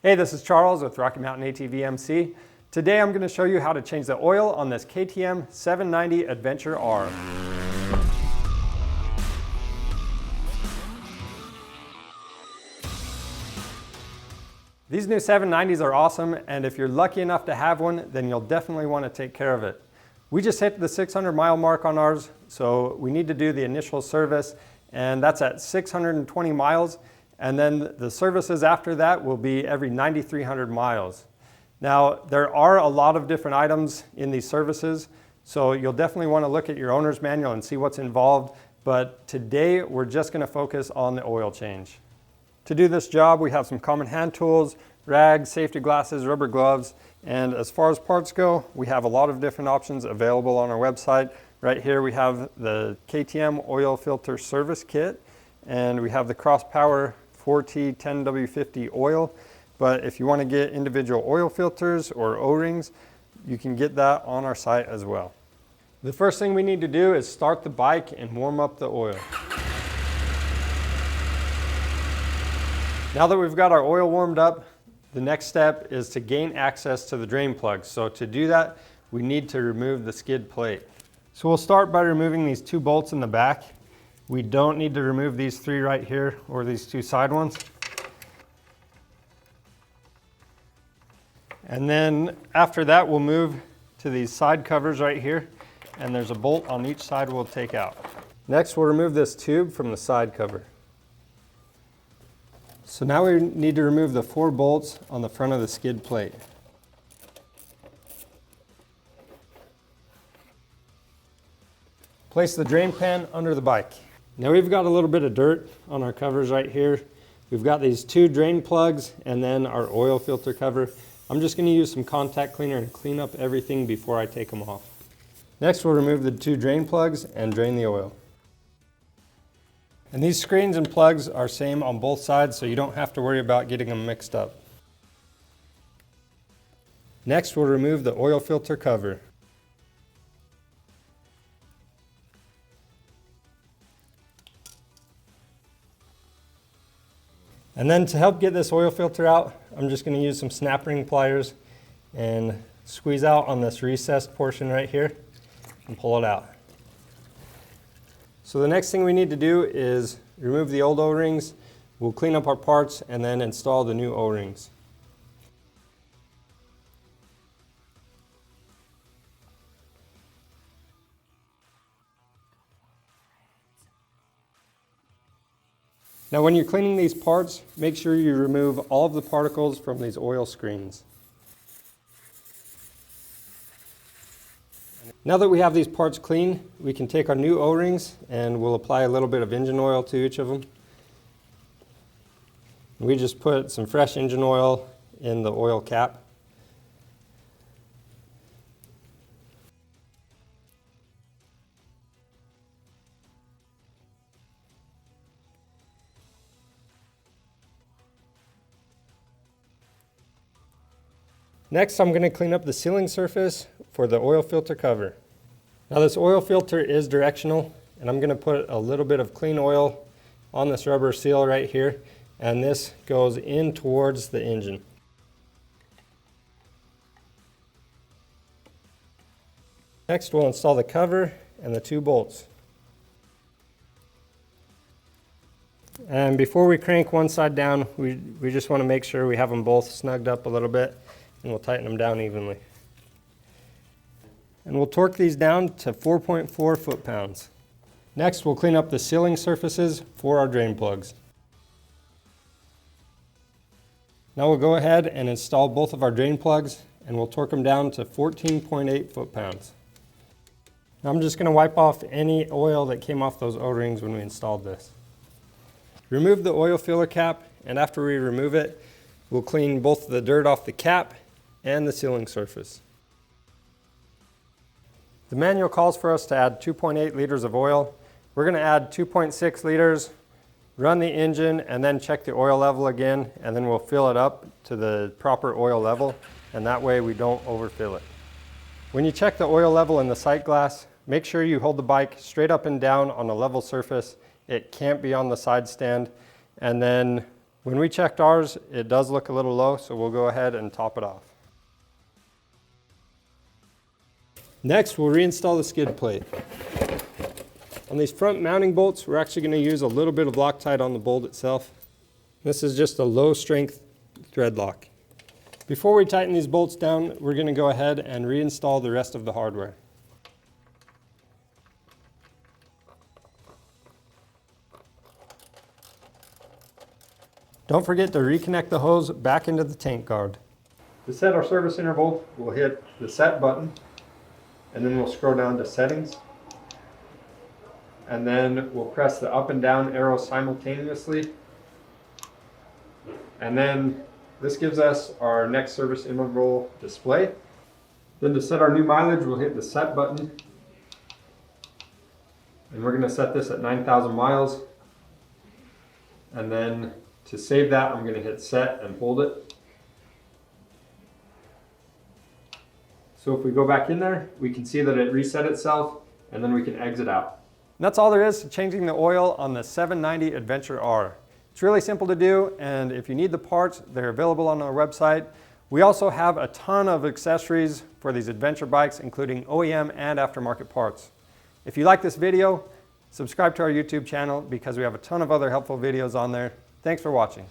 Hey, this is Charles with Rocky Mountain ATV MC. Today I'm going to show you how to change the oil on this KTM 790 Adventure R. These new 790s are awesome, and if you're lucky enough to have one, then you'll definitely want to take care of it. We just hit the 600 mile mark on ours, so we need to do the initial service, and that's at 620 miles. And then the services after that will be every 9,300 miles. Now, there are a lot of different items in these services, so you'll definitely want to look at your owner's manual and see what's involved. But today, we're just going to focus on the oil change. To do this job, we have some common hand tools, rags, safety glasses, rubber gloves, and as far as parts go, we have a lot of different options available on our website. Right here, we have the KTM oil filter service kit, and we have the Cross Power 4T 10W50 oil, but if you want to get individual oil filters or O-rings, you can get that on our site as well. The first thing we need to do is start the bike and warm up the oil. Now that we've got our oil warmed up, the next step is to gain access to the drain plugs. So to do that, we need to remove the skid plate. So we'll start by removing these two bolts in the back. We don't need to remove these three right here or these two side ones. And then after that, we'll move to these side covers right here, and there's a bolt on each side we'll take out. Next, we'll remove this tube from the side cover. So now we need to remove the 4 bolts on the front of the skid plate. Place the drain pan under the bike. Now we've got a little bit of dirt on our covers right here. We've got these 2 drain plugs and then our oil filter cover. I'm just going to use some contact cleaner and clean up everything before I take them off. Next, we'll remove the 2 drain plugs and drain the oil. And these screens and plugs are same on both sides, so you don't have to worry about getting them mixed up. Next, we'll remove the oil filter cover. And then to help get this oil filter out, I'm just going to use some snap ring pliers and squeeze out on this recessed portion right here and pull it out. So the next thing we need to do is remove the old O-rings. We'll clean up our parts and then install the new O-rings. Now when you're cleaning these parts, make sure you remove all of the particles from these oil screens. Now that we have these parts clean, we can take our new O-rings and we'll apply a little bit of engine oil to each of them. We just put some fresh engine oil in the oil cap. Next, I'm going to clean up the sealing surface for the oil filter cover. Now this oil filter is directional, and I'm going to put a little bit of clean oil on this rubber seal right here, and this goes in towards the engine. Next, we'll install the cover and the 2 bolts. And before we crank one side down, we just want to make sure we have them both snugged up a little bit, and we'll tighten them down evenly. And we'll torque these down to 4.4 foot-pounds. Next, we'll clean up the sealing surfaces for our drain plugs. Now we'll go ahead and install both of our drain plugs, and we'll torque them down to 14.8 foot-pounds. Now I'm just going to wipe off any oil that came off those O-rings when we installed this. Remove the oil filler cap, and after we remove it, we'll clean both the dirt off the cap and the sealing surface. The manual calls for us to add 2.8 liters of oil. We're going to add 2.6 liters, run the engine, and then check the oil level again, and then we'll fill it up to the proper oil level, and that way we don't overfill it. When you check the oil level in the sight glass, make sure you hold the bike straight up and down on a level surface. It can't be on the side stand, and then When we checked ours, it does look a little low, so we'll go ahead and top it off. Next, we'll reinstall the skid plate. On these front mounting bolts, we're actually going to use a little bit of Loctite on the bolt itself. This is just a low strength thread lock. Before we tighten these bolts down, we're going to go ahead and reinstall the rest of the hardware. Don't forget to reconnect the hose back into the tank guard. To set our service interval, we'll hit the set button, and then we'll scroll down to settings. And then we'll press the up and down arrow simultaneously. And then this gives us our next service interval display. Then to set our new mileage, we'll hit the set button. And we're going to set this at 9,000 miles. And then to save that, I'm going to hit set and hold it. So if we go back in there, we can see that it reset itself, and then we can exit out. And that's all there is to changing the oil on the 790 Adventure R. It's really simple to do, and if you need the parts, they're available on our website. We also have a ton of accessories for these adventure bikes, including OEM and aftermarket parts. If you like this video, subscribe to our YouTube channel because we have a ton of other helpful videos on there. Thanks for watching.